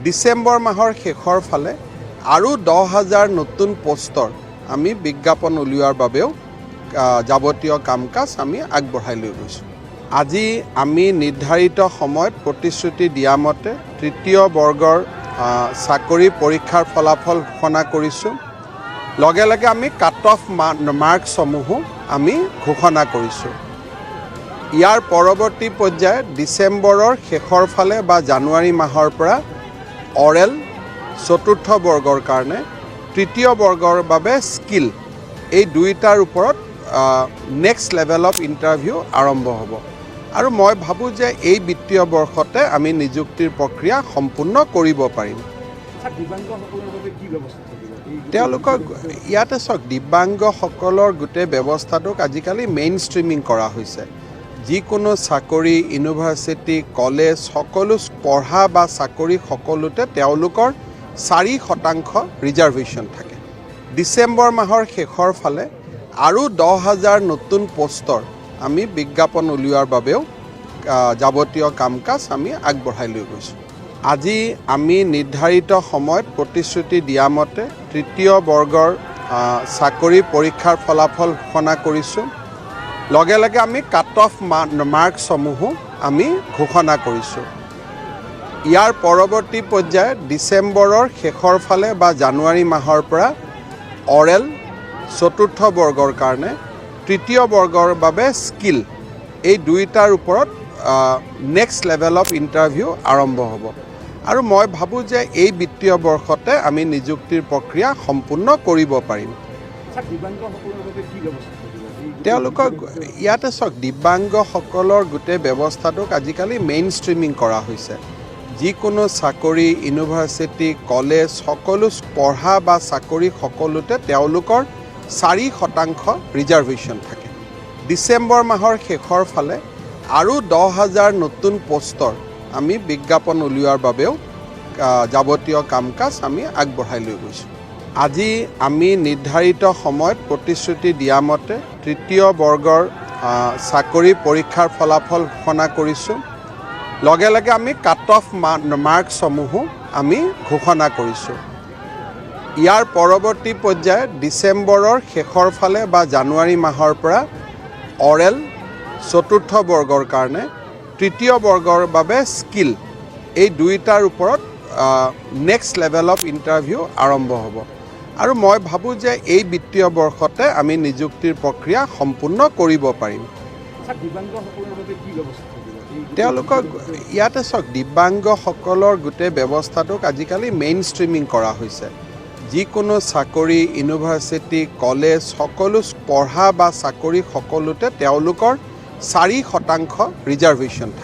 ডিসেম্বৰ মাহৰ শেষৰ ফালে আৰু 10,000 নতুন পোষ্টৰ আমি বিজ্ঞাপন উলিওৱাৰ বাবেও যাৱতীয় কাম-কাজ আমি আগবঢ়াই লৈ গৈছোঁ। আজি আমি নিৰ্ধাৰিত সময়ত প্ৰতিশ্ৰুতি দিয়া মতে তৃতীয় বৰ্গৰ চাকৰি পৰীক্ষাৰ ফলাফল ঘোষণা কৰিছোঁ। লগে লগে আমি কাট অফ মাৰ্কসমূহো আমি ঘোষণা কৰিছোঁ। ইয়াৰ পৰৱৰ্তী পৰ্যায়ত ডিচেম্বৰৰ শেষৰ ফালে বা জানুৱাৰী মাহৰ পৰা অৰেল চতুৰ্থ বৰ্গৰ কাৰণে তৃতীয় বৰ্গৰ বাবে স্কিল এই দুইটাৰ ওপৰত নেক্সট লেভেল অফ ইণ্টাৰভিউ আৰম্ভ হ'ব। আৰু মই ভাবোঁ যে এই বিত্তীয় বৰ্ষতে আমি নিযুক্তিৰ প্ৰক্ৰিয়া সম্পূৰ্ণ কৰিব পাৰিম। তেওঁলোকক ইয়াতে চাওক, দিব্যাংগসকলৰ গোটেই ব্যৱস্থাটোক আজিকালি মেইন ষ্ট্ৰীমিং কৰা হৈছে। যিকোনো চাকৰি, ইউনিভাৰ্চিটি, কলেজ সকলো পঢ়া বা চাকৰি সকলোতে তেওঁলোকৰ 4% ৰিজাৰ্ভেশ্যন থাকে। ডিচেম্বৰ মাহৰ শেষৰ ফালে আৰু 10,000 নতুন পোষ্টৰ আমি বিজ্ঞাপন উলিওৱাৰ বাবেও যাৱতীয় কাম-কাজ আমি আগবঢ়াই লৈ গৈছোঁ। আজি আমি নিৰ্ধাৰিত সময়ত প্ৰতিশ্ৰুতি দিয়া মতে তৃতীয় বৰ্গৰ চাকৰি পৰীক্ষাৰ ফলাফল ঘোষণা কৰিছোঁ। লগে লগে আমি কাট অফ মাৰ্কসমূহো আমি ঘোষণা কৰিছোঁ। ইয়াৰ পৰৱৰ্তী পৰ্যায়ত ডিচেম্বৰৰ শেষৰ ফালে বা জানুৱাৰী মাহৰ পৰা অৰেল চতুৰ্থ বৰ্গৰ কাৰণে তৃতীয় বৰ্গৰ বাবে স্কিল এই দুইটাৰ ওপৰত নেক্সট লেভেল অফ ইণ্টাৰভিউ আৰম্ভ হ'ব। আৰু মই ভাবোঁ যে এই বিত্তীয় বৰ্ষতে আমি নিযুক্তিৰ প্ৰক্ৰিয়া সম্পূৰ্ণ কৰিব পাৰিম। তেওঁলোকক ইয়াতে চাওক, দিব্যাংগসকলৰ গোটেই ব্যৱস্থাটোক আজিকালি মেইন ষ্ট্ৰীমিং কৰা হৈছে। যিকোনো চাকৰি, ইউনিভাৰ্চিটি, কলেজ সকলো পঢ়া বা চাকৰি সকলোতে তেওঁলোকৰ 4% ৰিজাৰ্ভেশ্যন থাকে। ডিচেম্বৰ মাহৰ শেষৰ ফালে আৰু 10,000 নতুন পোষ্টৰ আমি বিজ্ঞাপন উলিওৱাৰ বাবেও যাৱতীয় কাম-কাজ আমি আগবঢ়াই লৈ গৈছোঁ। আজি আমি নিৰ্ধাৰিত সময়ত প্ৰতিশ্ৰুতি দিয়া মতে তৃতীয় বৰ্গৰ চাকৰি পৰীক্ষাৰ ফলাফল ঘোষণা কৰিছোঁ। লগে লগে আমি কাট অফ মাৰ্কসমূহো আমি ঘোষণা কৰিছোঁ। ইয়াৰ পৰৱৰ্তী পৰ্যায়ত ডিচেম্বৰৰ শেষৰ ফালে বা জানুৱাৰী মাহৰ পৰা অৰেল চতুৰ্থ বৰ্গৰ কাৰণে তৃতীয় বৰ্গৰ বাবে স্কিল এই দুইটাৰ ওপৰত নেক্সট লেভেল অফ ইণ্টাৰভিউ আৰম্ভ হ'ব। আৰু মই ভাবোঁ যে এই বিত্তীয় বৰ্ষতে আমি নিযুক্তিৰ প্ৰক্ৰিয়া সম্পূৰ্ণ কৰিব পাৰিম। তেওঁলোকক ইয়াতে চাওক, দিব্যাংগসকলৰ গোটেই ব্যৱস্থাটোক আজিকালি মেইন ষ্ট্ৰীমিং কৰা হৈছে। যিকোনো চাকৰি, ইউনিভাৰ্চিটি, কলেজ সকলো পঢ়া বা চাকৰি সকলোতে তেওঁলোকৰ 4% ৰিজাৰ্ভেশ্যন থাকে।